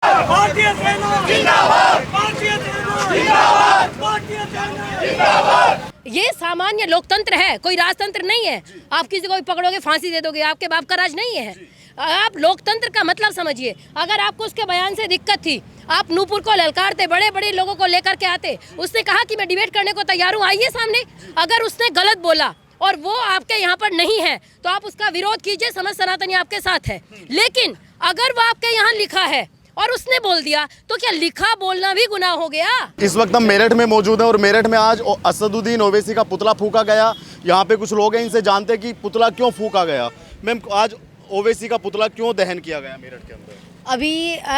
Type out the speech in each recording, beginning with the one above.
भारतीय सेना जिंदाबाद, भारतीय सेना जिंदाबाद, भारतीय सेना जिंदाबाद। ये सामान्य लोकतंत्र है, कोई राजतंत्र नहीं है। आप किसी को भी पकड़ोगे फांसी दे दोगे, आपके बाप का राज नहीं है। आप लोकतंत्र का मतलब समझिए। अगर आपको उसके बयान से दिक्कत थी, आप नूपुर को ललकारते, बड़े बड़े लोगों को लेकर के आते, उसने कहा कि मैं डिबेट करने को तैयार हूँ, आइए सामने। अगर उसने गलत बोला और वो आपके यहाँ पर नहीं है तो आप उसका विरोध कीजिए, समाज सनातनी आपके साथ है। लेकिन अगर वो आपके यहाँ लिखा है और उसने बोल दिया तो क्या लिखा बोलना भी गुनाह हो गया? इस वक्त हम मेरठ में मौजूद हैं और मेरठ में आज असदुद्दीन ओवैसी का पुतला फूका गया। यहाँ पे कुछ लोग हैं, इनसे जानते हैं कि पुतला क्यों फूका गया। मैम, आज ओवैसी का पुतला क्यों दहन किया गया मेरठ के अंदर? अभी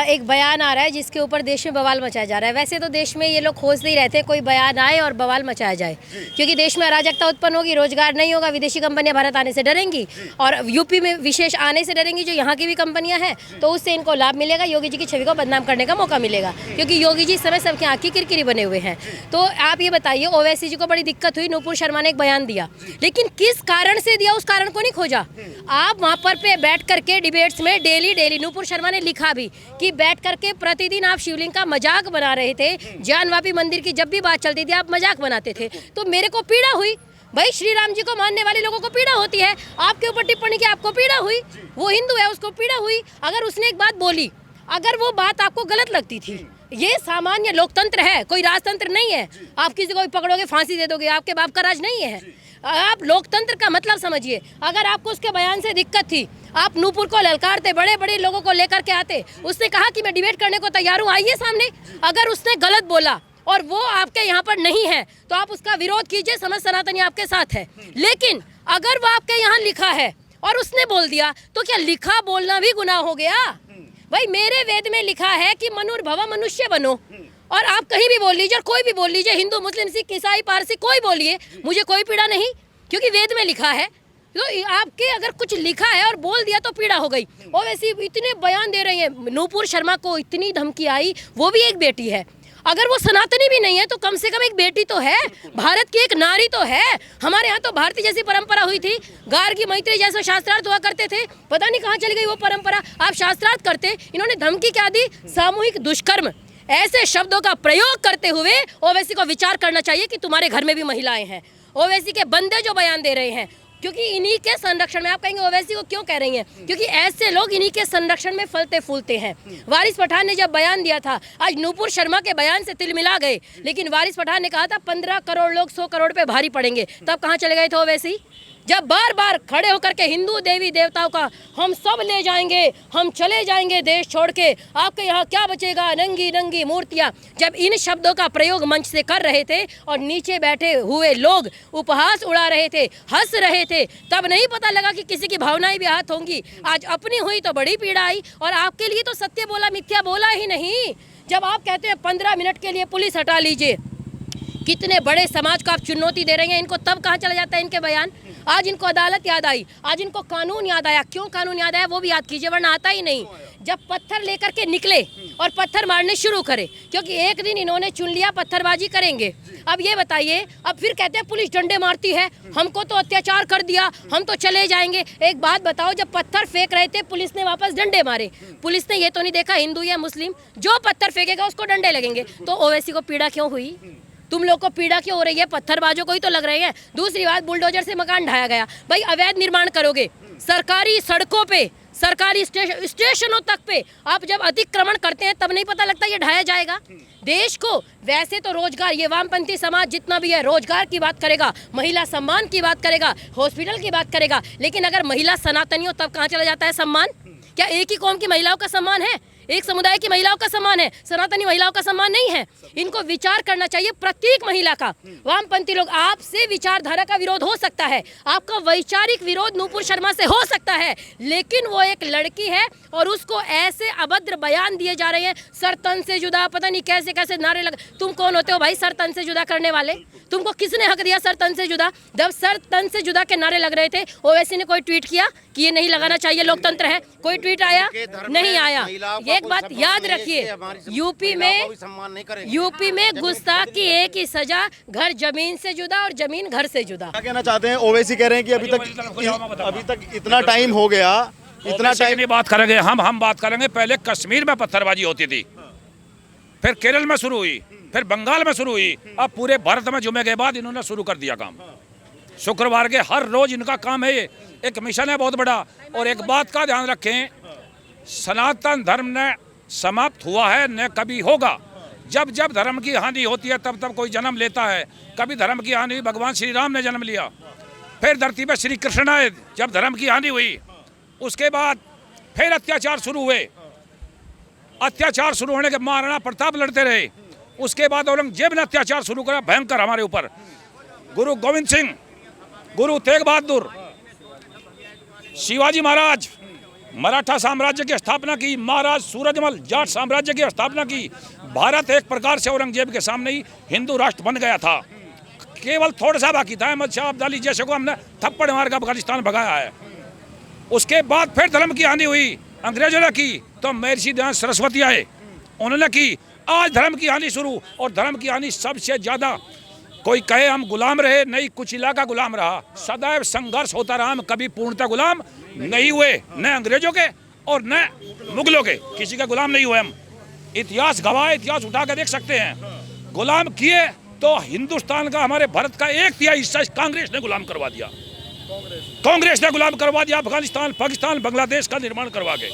एक बयान आ रहा है जिसके ऊपर देश में बवाल मचाया जा रहा है। वैसे तो देश में ये लोग खोजते ही रहते हैं कोई बयान आए और बवाल मचाया जाए, क्योंकि देश में अराजकता उत्पन्न होगी, रोजगार नहीं होगा, विदेशी कंपनियां भारत आने से डरेंगी और यूपी में विशेष आने से डरेंगी, जो यहाँ की भी कंपनियां हैं, तो उससे इनको लाभ मिलेगा। योगी जी की छवि को बदनाम करने का मौका मिलेगा, क्योंकि योगी जी इस समय सबके आँख की किरकिरी बने हुए हैं। तो आप ये बताइए, ओवैसी जी को बड़ी दिक्कत हुई, नूपुर शर्मा ने एक बयान दिया, लेकिन किस कारण से दिया उस कारण को नहीं खोजा। आप वहाँ पर पे बैठ करके डिबेट्स में डेली नूपुर शर्मा ने लिखा भी कि बैठ करके प्रतिदिन आप शिवलिंग का मजाक बना रहे थे। जानवापी मंदिर की जब भी बात चलती थी आप मजाक बनाते थे, तो मेरे को पीड़ा हुई। भाई, श्री राम जी को मानने वाले लोगों को पीड़ा होती है, आपके ऊपर टिप्पणी की आपको पीड़ा हुई, वो हिंदू है उसको पीड़ा हुई। अगर उसने एक बात बोली, अगर वो बात आपको गलत लगती थी, ये सामान्य लोकतंत्र है, कोई राजतंत्र नहीं है। आप किसी को भी पकड़ोगे फांसी दे दोगे, आपके बाप का राज नहीं है। आप लोकतंत्र का मतलब समझिए। अगर आपको उसके बयान से दिक्कत थी, आप नूपुर को ललकारते, बड़े बड़े लोगों को लेकर के आते, उसने कहा कि मैं डिबेट करने को तैयार हूँ, आइए सामने। अगर उसने गलत बोला और वो आपके यहाँ पर नहीं है तो आप उसका विरोध कीजिए, समाज सनातनी आपके साथ है। लेकिन अगर वो आपके यहाँ लिखा है और उसने बोल दिया तो क्या लिखा बोलना भी गुनाह हो गया? भाई, मेरे वेद में लिखा है कि मनुर्भव मनुष्य बनो, और आप कहीं भी बोल लीजिए और कोई भी बोल लीजिए, हिंदू मुस्लिम सिख ईसाई पारसी कोई बोलिए, मुझे कोई पीड़ा नहीं, क्योंकि वेद में लिखा है। तो आपके अगर कुछ लिखा है और बोल दिया तो पीड़ा हो गई। और वैसे इतने बयान दे रहे हैं, नूपुर शर्मा को इतनी धमकी आई, वो भी एक बेटी है। अगर वो सनातनी भी नहीं है तो कम से कम एक बेटी तो है, भारत की एक नारी तो है। हमारे यहाँ तो भारतीय जैसी परंपरा हुई थी, गार्गी मैत्री जैसे शास्त्रार्थ हुआ करते थे, पता नहीं कहाँ चली गई वो परंपरा। आप शास्त्रार्थ करते, इन्होंने धमकी क्या दी? सामूहिक दुष्कर्म। ऐसे शब्दों का प्रयोग करते हुए ओवैसी को विचार करना चाहिए कि तुम्हारे घर में भी महिलाएं हैं। ओवैसी के बंदे जो बयान दे रहे हैं, क्योंकि इन्हीं के संरक्षण में, आप कहेंगे ओवैसी को क्यों कह रही हैं, क्योंकि ऐसे लोग इन्हीं के संरक्षण में फलते फूलते हैं। वारिस पठान ने जब बयान दिया था, आज नूपुर शर्मा के बयान से तिल मिला गए, लेकिन वारिस पठान ने कहा था 15 करोड़ लोग 100 करोड़ पे भारी पड़ेंगे, तब कहाँ चले गए थे ओवैसी? जब बार बार खड़े होकर के हिंदू देवी देवताओं का हम सब ले जाएंगे, हम चले जाएंगे देश छोड़ के, आपके यहाँ क्या बचेगा, नंगी नंगी मूर्तियाँ, जब इन शब्दों का प्रयोग मंच से कर रहे थे और नीचे बैठे हुए लोग उपहास उड़ा रहे थे, हंस रहे थे, तब नहीं पता लगा कि किसी की भावनाएं भी आहत होंगी। आज अपनी हुई तो बड़ी पीड़ा आई, और आपके लिए तो सत्य बोला मिथ्या बोला ही नहीं। जब आप कहते हैं 15 मिनट के लिए पुलिस हटा लीजिए, कितने बड़े समाज को आप चुनौती दे रहे हैं, इनको तब कहाँ चला जाता है इनके बयान? आज इनको अदालत याद आई, आज इनको कानून याद आया। क्यों कानून याद आया वो भी याद कीजिए, वरना आता ही नहीं। जब पत्थर लेकर के निकले और पत्थर मारने शुरू करे, क्योंकि एक दिन इन्होंने चुन लिया पत्थरबाजी करेंगे। अब ये बताइए, अब फिर कहते हैं पुलिस डंडे मारती है, हमको तो अत्याचार कर दिया, हम तो चले जाएंगे। एक बात बताओ, जब पत्थर फेंक रहे थे पुलिस ने वापस डंडे मारे, पुलिस ने ये तो नहीं देखा हिंदू या मुस्लिम, जो पत्थर फेंकेगा उसको डंडे लगेंगे। तो ओवैसी को पीड़ा क्यों हुई? तुम लोग को पीड़ा क्यों हो रही है? पत्थरबाजों को ही तो लग रहे हैं। दूसरी बात, बुलडोजर से मकान ढाया गया। भाई, अवैध निर्माण करोगे, सरकारी सड़कों पे, सरकारी स्टेशनों तक पे आप जब अतिक्रमण करते हैं तब नहीं पता लगता ये ढाया जाएगा? देश को वैसे तो रोजगार, ये वामपंथी समाज जितना भी है रोजगार की बात करेगा, महिला सम्मान की बात करेगा, हॉस्पिटल की बात करेगा, लेकिन अगर महिला सनातनी हो तब कहाँ चला जाता है सम्मान? क्या एक ही कौम की महिलाओं का सम्मान है? एक समुदाय की महिलाओं का सम्मान है, सनातनी महिलाओं का सम्मान नहीं है। इनको विचार करना चाहिए प्रत्येक महिला का। वामपंथी लोग, आपसे विचारधारा का विरोध हो सकता है, आपका वैचारिक विरोध नूपुर शर्मा से हो सकता है, लेकिन वो एक लड़की है और उसको ऐसे अभद्र बयान दिए जा रहे हैं, सर तन से जुदा, पता नहीं कैसे कैसे नारे लग। तुम कौन होते हो भाई सर तन से जुदा करने वाले? तुमको किसने हक दिया सर तन से जुदा? जब सर तन से जुदा के नारे लग रहे थे, ओवैसी ने कोई ट्वीट किया कि ये नहीं लगाना चाहिए, लोकतंत्र है? कोई ट्वीट आया? नहीं आया। एक बात याद रखिए, यूपी में गुस्ताखी एक ही सजा, घर जमीन से जुदा और जमीन घर से जुदा। क्या कहना चाहते हैं? ओवैसी कह रहे हैं कि अभी तक इतना टाइम हो गया इतना टाइम नहीं बात करेंगे हम बात करेंगे। पहले कश्मीर में पत्थरबाजी होती थी, फिर केरल में शुरू हुई, फिर बंगाल में शुरू हुई, अब पूरे भारत में जुमे के बाद इन्होंने शुरू कर दिया काम। शुक्रवार के हर रोज इनका काम है, ये एक मिशन है बहुत बड़ा। और एक बात का ध्यान रखें, सनातन धर्म ने समाप्त हुआ है न कभी होगा। जब जब धर्म की हानि होती है तब तब कोई जन्म लेता है। कभी धर्म की हानि हुई, भगवान श्री राम ने जन्म लिया, फिर धरती पर श्री कृष्ण आए, जब धर्म की हानि हुई उसके बाद फिर अत्याचार शुरू हुए। अत्याचार शुरू होने के महाराणा प्रताप लड़ते रहे, उसके बाद औरंगजेब ने अत्याचार शुरू करा भयंकर हमारे ऊपर। गुरु गोविंद सिंह, गुरु तेग बहादुर, शिवाजी महाराज मराठा साम्राज्य की स्थापना की, महाराज सूरजमल जाट साम्राज्य की स्थापना की। भारत एक प्रकार से औरंगजेब के सामने ही हिंदू राष्ट्र बन गया था। केवल थोड़ा सा बाकी था, अहमद शाह अब्दाली जैसे को हमने थप्पड़ मार कर अफगानिस्तान भगाया है। उसके बाद फिर धर्म की हानि हुई, अंग्रेजों ने की, तो महर्षि दयानंद सरस्वती आए, उन्होंने की। आज धर्म की हानि शुरू, और धर्म की हानि सबसे ज्यादा। कोई कहे हम गुलाम रहे, नहीं, कुछ इलाका गुलाम रहा। सदैव संघर्ष होता रहा, हम कभी पूर्णतः गुलाम नहीं हुए, न अंग्रेजों के और न मुगलों के, किसी के गुलाम नहीं हुए हम। इतिहास गवाह, इतिहास उठा कर देख सकते हैं। गुलाम किए तो हिंदुस्तान का, हमारे भारत का 1/3 हिस्सा कांग्रेस ने गुलाम करवा दिया। कांग्रेस ने गुलाम करवा दिया। अफगानिस्तान, पाकिस्तान, बांग्लादेश का निर्माण करवा के।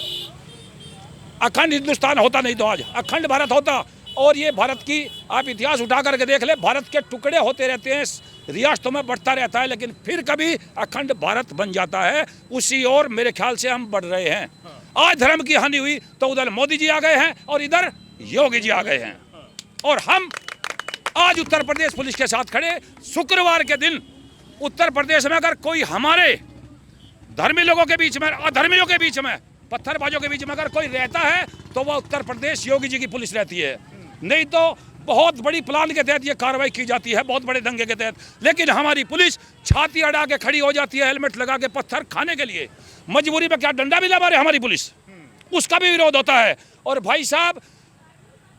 अखंड हिंदुस्तान होता नहीं तो आज अखंड भारत होता। और ये भारत की आप इतिहास उठा करके देख ले, भारत के टुकड़े होते रहते हैं, रियासतों में बढ़ता रहता है, लेकिन फिर कभी अखंड भारत बन जाता है। उसी ओर मेरे ख्याल से हम बढ़ रहे हैं। आज धर्म की हानि हुई तो उधर मोदी जी आ गए हैं और इधर योगी जी आ गए हैं। और हम आज उत्तर प्रदेश पुलिस के साथ खड़े। शुक्रवार के दिन उत्तर प्रदेश में अगर कोई हमारे धर्मी लोगों के बीच में, अधर्मियों के बीच में, पत्थरबाजों के बीच में अगर कोई रहता है तो वह उत्तर प्रदेश योगी जी की पुलिस रहती है। नहीं तो बहुत बड़ी प्लान के तहत ये कार्रवाई की जाती है, बहुत बड़े दंगे के तहत। लेकिन हमारी पुलिस छाती अड़ा के खड़ी हो जाती है, हेलमेट लगा के पत्थर खाने के लिए। मजबूरी में क्या डंडा भी ला मारे हमारी पुलिस, उसका भी विरोध होता है। और भाई साहब,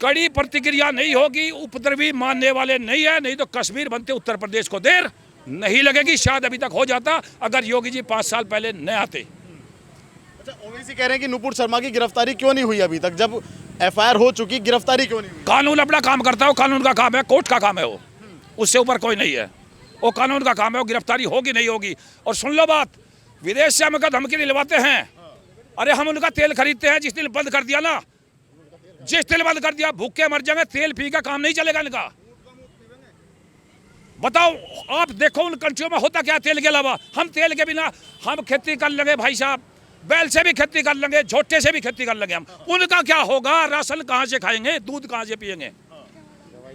कड़ी प्रतिक्रिया नहीं होगी, उपद्रवी मानने वाले नहीं है। नहीं तो कश्मीर बनते उत्तर प्रदेश को देर नहीं लगेगी। शायद अभी तक हो जाता अगर योगी जी 5 साल पहले न आते। अच्छा, ओवैसी कह रहे हैं कि नुपुर शर्मा की गिरफ्तारी क्यों नहीं हुई अभी तक, जब एफआईआर हो चुकी, गिरफ्तारी क्यों नहीं हुई? कानून अपना काम करता है, कानून का काम है, कोर्ट का काम है, वो उससे ऊपर कोई नहीं है। वो कानून का काम है, वो गिरफ्तारी होगी नहीं होगी। और सुन लो बात, विदेश से हमको धमकी दिलवाते हैं। अरे हम उनका तेल खरीदते हैं, जिस दिन बंद कर दिया ना, जिस तेल बंद कर दिया, भूखे मर जाएंगे। तेल पी का काम नहीं चलेगा इनका। बताओ आप, देखो उन कंट्रियों में होता क्या तेल के अलावा। हम तेल के बिना हम खेती कर लेंगे भाई साहब, बैल से भी खेती कर लेंगे, झोटे से भी खेती कर लेंगे हम। उनका क्या होगा? राशन कहाँ से खाएंगे, दूध कहाँ से पिएंगे,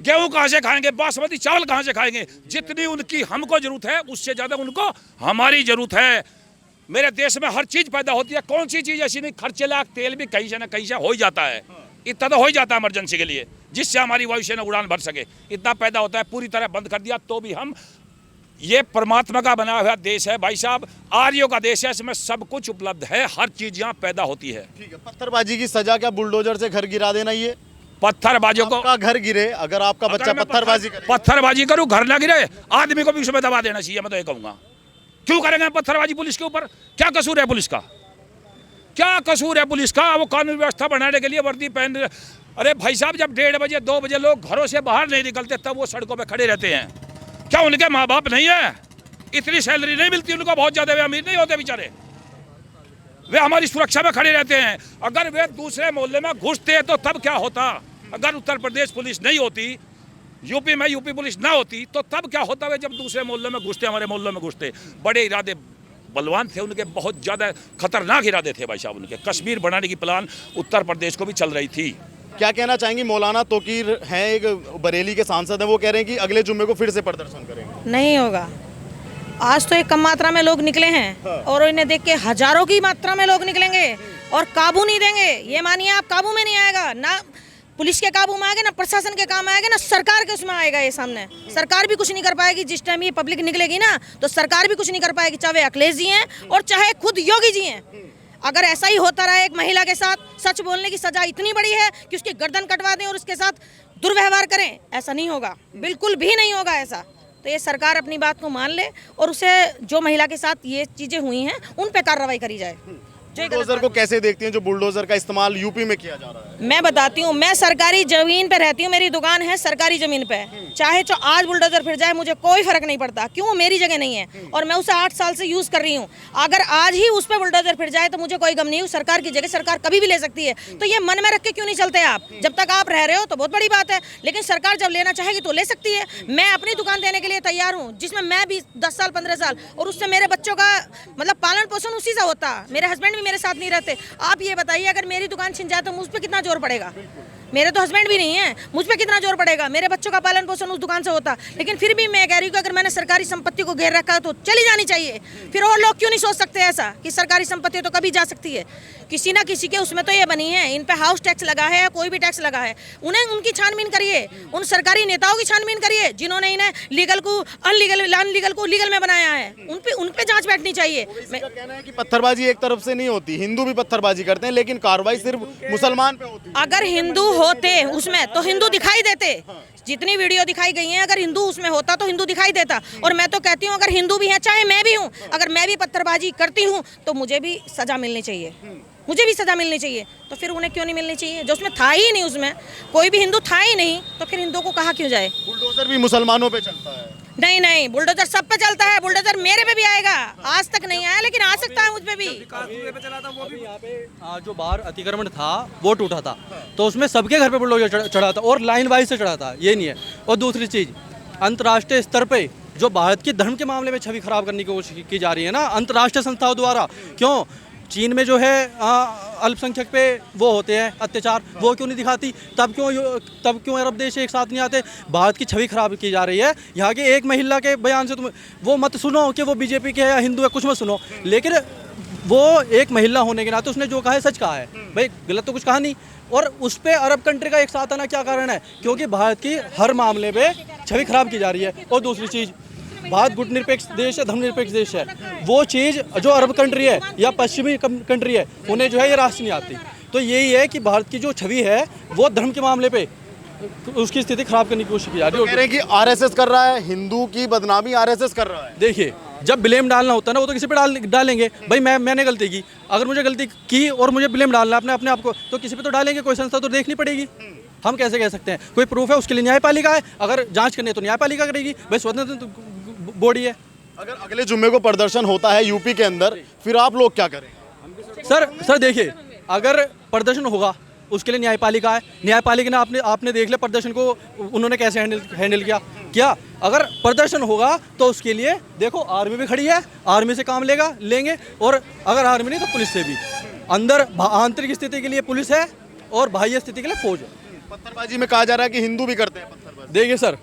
गेहूं कहाँ से खाएंगे, बासमती चावल कहाँ से खाएंगे? जितनी उनकी हमको जरूरत है उससे ज्यादा उनको हमारी जरूरत है। मेरे देश में हर चीज पैदा होती है, कौन सी चीज ऐसी नहीं। खर्चे लायक तेल भी कहीं से ना कहीं से हो ही जाता है। इतना तो हो ही जाता है इमरजेंसी के लिए, जिससे हमारी वायुसेना उड़ान भर सके, इतना पैदा होता है। पूरी तरह बंद कर दिया तो भी हम, ये परमात्मा का बना हुआ देश है भाई साहब, आर्यों का देश है, इसमें सब कुछ उपलब्ध है, हर चीज यहाँ पैदा होती है। ठीक है, पत्थरबाजी की सजा क्या बुलडोजर से घर गिरा देना? ये पत्थरबाजियों को, आपका घर गिरे, अगर आपका बच्चा पत्थरबाजी करूँ, घर ना गिरे, आदमी को भी उसमें दबा देना चाहिए। मैं तो ये कहूँगा, क्यों करेंगे पत्थरबाजी पुलिस के ऊपर? क्या कसूर है पुलिस का? क्या कसूर है पुलिस का? वो कानून व्यवस्था बनाने के लिए वर्दी पहन। अरे भाई साहब, जब 1:30 बजे 2 बजे लोग घरों से बाहर नहीं निकलते, तब वो सड़कों पे खड़े रहते हैं। क्या उनके माँ बाप नहीं है? इतनी सैलरी नहीं मिलती उनको, बहुत ज्यादा वे अमीर नहीं होते बेचारे, वे हमारी सुरक्षा में खड़े रहते हैं। अगर वे दूसरे मोहल्ले में घुसते तो तब क्या होता? अगर उत्तर प्रदेश पुलिस नहीं होती, यूपी में यूपी पुलिस ना होती, तो तब क्या होता? वे जब दूसरे मोहल्ले में घुसते, हमारे मोहल्ले में घुसते, बड़े इरादे बलवान थे उनके, बहुत ज़्यादा खतरनाक इरादे थे भाई साहब उनके। कश्मीर बनाने की प्लान उत्तर प्रदेश को भी चल रही थी। क्या कहना चाहेंगी? मौलाना तोकीर हैं, एक बरेली के सांसद हैं, वो कह रहे हैं कि अगले जुम्मे को फिर से प्रदर्शन करेंगे। नहीं होगा। आज तो एक कम मात्रा में लोग निकले हैं और इन्हें देख के हजारों की मात्रा में लोग निकलेंगे और काबू नहीं देंगे। ये मानिए आप, काबू में नहीं आएगा, ना पुलिस के काबू में आएगा, ना प्रशासन के काम आएगा, ना सरकार के उसमें आएगा। ये सामने सरकार भी कुछ नहीं कर पाएगी। जिस टाइम ये पब्लिक निकलेगी ना, तो सरकार भी कुछ नहीं कर पाएगी, चाहे अखिलेश जी हैं और चाहे खुद योगी जी हैं। अगर ऐसा ही होता रहा एक महिला के साथ, सच बोलने की सजा इतनी बड़ी है कि उसकी गर्दन कटवा दें और उसके साथ दुर्व्यवहार करें, ऐसा नहीं होगा, बिल्कुल भी नहीं होगा ऐसा। तो ये सरकार अपनी बात को मान ले और उसे, जो महिला के साथ ये चीज़ें हुई हैं उन पे कार्रवाई करी जाए। बुलडोजर को कैसे देखती हैं जो बुलडोजर का इस्तेमाल यूपी में किया जा रहा है? मैं बताती हूँ, मैं सरकारी जमीन पे रहती हूँ, मेरी दुकान है सरकारी जमीन पे, चाहे तो आज बुलडोजर फिर जाए मुझे कोई फर्क नहीं पड़ता। क्यों? मेरी जगह नहीं है और मैं उसे 8 साल से यूज कर रही हूँ। अगर आज ही उस पर बुलडोजर फिर जाए तो मुझे कोई गम नहीं है, सरकार की जगह सरकार कभी भी ले सकती है। तो ये मन में रख के क्यों नहीं चलते आप? जब तक आप रह रहे हो तो बहुत बड़ी बात है, लेकिन सरकार जब लेना चाहेगी तो ले सकती है। मैं अपनी दुकान देने के लिए तैयार हूँ, जिसमें मैं भी 10 साल 15 साल और उससे मेरे बच्चों का मतलब पालन पोषण उसी से होता। मेरे हस्बैंड भी मेरे साथ नहीं रहते। आप ये बताइए, अगर मेरी दुकान छिन जाए तो मुझ पे कितना जोर पड़ेगा? मेरे तो हस्बैंड भी नहीं है, मुझ पे कितना जोर पड़ेगा? मेरे बच्चों का पालन पोषण उस दुकान से होता। लेकिन फिर भी मैं कह रही हूँ कि अगर मैंने सरकारी संपत्ति को घेर रखा है तो चली जानी चाहिए। फिर और लोग क्यों नहीं सोच सकते ऐसा कि सरकारी संपत्ति तो कभी जा सकती है? किसी ना किसी के उसमें तो ये बनी है, इन पे हाउस टैक्स लगा है, कोई भी टैक्स लगा है, उन्हें उनकी छानबीन करिए, उन सरकारी नेताओं की छानबीन करिए जिन्होंने इन्हें लीगल को अनलीगल को लीगल में बनाया है। उन पे जांच बैठनी चाहिए। मेरा कहना है कि पत्थरबाजी एक तरफ से नहीं होती, हिंदू भी पत्थरबाजी करते हैं, लेकिन कार्रवाई सिर्फ मुसलमान पे होती है। अगर हिंदू होते उसमें तो हिंदू दिखाई देते। जितनी वीडियो दिखाई गई है, अगर हिंदू उसमें होता तो हिंदू दिखाई देता। और मैं तो कहती हूँ, अगर हिंदू भी है, चाहे मैं भी हूँ, अगर मैं भी पत्थरबाजी करती हूँ तो मुझे भी सजा मिलनी चाहिए, मुझे भी सजा मिलनी चाहिए। तो फिर उन्हें क्यों नहीं मिलनी चाहिए? जो उसमें था ही नहीं, उसमें कोई भी हिंदू था ही नहीं, तो फिर हिंदू को कहा क्यों जाए? बुलडोजर भी मुसलमानों पे चलता है? नहीं नहीं, बुलडोजर सब पे चलता है। बुलडोजर मेरे पे भी आएगा, आज तक नहीं आया लेकिन आ सकता है मुझ पे भी। यहाँ पे जो बाहर अतिक्रमण था वो टूटा था, तो उसमें सबके घर पे बुलडोजर चढ़ा था और लाइन वाइज से चढ़ा था, ये नहीं है। और दूसरी चीज़, अंतर्राष्ट्रीय स्तर पे जो भारत के धर्म के मामले में छवि खराब करने की कोशिश की जा रही है ना अंतर्राष्ट्रीय संस्थाओं द्वारा, क्यों? चीन में जो है अल्पसंख्यक पे वो होते हैं अत्याचार, वो क्यों नहीं दिखाती? तब क्यों अरब देश एक साथ नहीं आते? भारत की छवि खराब की जा रही है। यहाँ के एक महिला के बयान से तुम वो मत सुनो कि वो बीजेपी के है या हिंदू है, कुछ मत सुनो, लेकिन वो एक महिला होने के नाते उसने जो कहा है सच कहा है भाई, गलत तो कुछ कहा नहीं। और उस पर अरब कंट्री का एक साथ आना क्या कारण है? क्योंकि भारत की हर मामले पे छवि खराब की जा रही है। और दूसरी चीज़, भारत गुटनिरपेक्ष देश है, धर्मनिरपेक्ष देश है, वो चीज़ जो अरब कंट्री है या पश्चिमी कंट्री है उन्हें जो है ये राष्ट्र नहीं आती। तो यही है कि भारत की जो छवि है वो धर्म के मामले पे उसकी स्थिति खराब करने की कोशिश की जा रही है। कह रहे हैं कि आरएसएस कर रहा है, हिंदू की बदनामी आरएसएस कर रहा है। देखिए, जब ब्लेम डालना होता है ना वो तो किसी पे डालेंगे भाई, मैंने गलती की, अगर मुझे गलती की और मुझे ब्लेम डालना अपने आप को, तो किसी पे तो डालेंगे, कोई संस्था तो देखनी पड़ेगी। हम कैसे कह सकते हैं? कोई प्रूफ है उसके लिए न्यायपालिका है, अगर जांच करनी है तो न्यायपालिका करेगी भाई, स्वतंत्र बॉडी है। अगर अगले जुम्मे को प्रदर्शन होता है यूपी के अंदर, फिर आप लोग क्या करेंगे? सर देखिए, अगर प्रदर्शन होगा उसके लिए न्यायपालिका है, न्यायपालिका ने आपने देख लिया प्रदर्शन को उन्होंने कैसे हैंडल किया। अगर प्रदर्शन होगा तो उसके लिए देखो आर्मी भी खड़ी है, आर्मी से काम लेंगे, और अगर आर्मी नहीं तो पुलिस से भी। अंदर आंतरिक स्थिति के लिए पुलिस है और बाह्य स्थिति के लिए फौज है। पत्थरबाजी में कहा जा रहा है कि हिंदू भी करते हैं पत्थरबाजी। देखिए सर,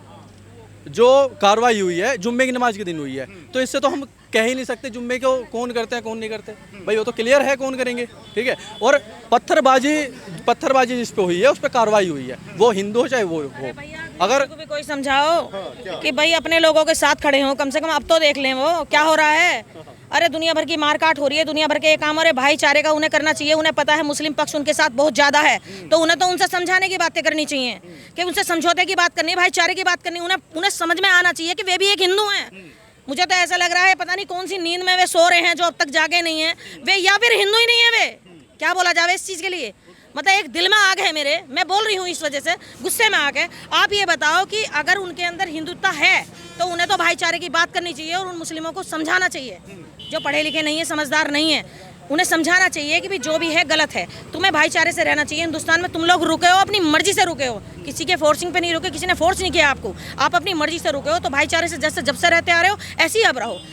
जो कार्रवाई हुई है जुम्मे की नमाज के दिन हुई है, तो इससे तो हम कह ही नहीं सकते जुम्मे को कौन करते हैं कौन नहीं करते भाई, वो तो क्लियर है कौन करेंगे, ठीक है। और पत्थरबाजी जिस पे हुई है उस पर कार्रवाई हुई है, वो हिंदू हो चाहे वो हो। अगर को भी कोई समझाओ कि भाई अपने लोगों के साथ खड़े हो, कम से कम अब तो देख लें वो क्या हो रहा है। अरे दुनिया भर की मारकाट हो रही है, दुनिया भर के काम हो रहे, भाईचारे का उन्हें करना चाहिए। उन्हें पता है मुस्लिम पक्ष उनके साथ बहुत ज़्यादा है, तो उन्हें तो उनसे समझाने की बातें करनी चाहिए, कि उनसे समझौते की बात करनी है, भाईचारे की बात करनी है। उन्हें समझ में आना चाहिए कि वे भी एक हिंदू हैं। मुझे तो ऐसा लग रहा है पता नहीं कौन सी नींद में वे सो रहे हैं जो अब तक जागे नहीं हैं वे, या फिर हिंदू ही नहीं है वे। क्या बोला जाए इस चीज़ के लिए? मतलब एक दिल में आग है मेरे, मैं बोल रही हूँ इस वजह से, गुस्से में आग है। आप ये बताओ कि अगर उनके अंदर हिंदुत्व है तो उन्हें तो भाईचारे की बात करनी चाहिए और उन मुस्लिमों को समझाना चाहिए जो पढ़े लिखे नहीं है, समझदार नहीं है, उन्हें समझाना चाहिए कि भी जो भी है गलत है। तुम्हें भाईचारे से रहना चाहिए। हिंदुस्तान में तुम लोग रुके हो, अपनी मर्जी से रुके हो, किसी के फोर्सिंग पे नहीं रुके, किसी ने फोर्स नहीं किया आपको, आप अपनी मर्जी से रुके हो। तो भाईचारे से जैसे जब से रहते आ रहे हो ऐसे ही अब रहो।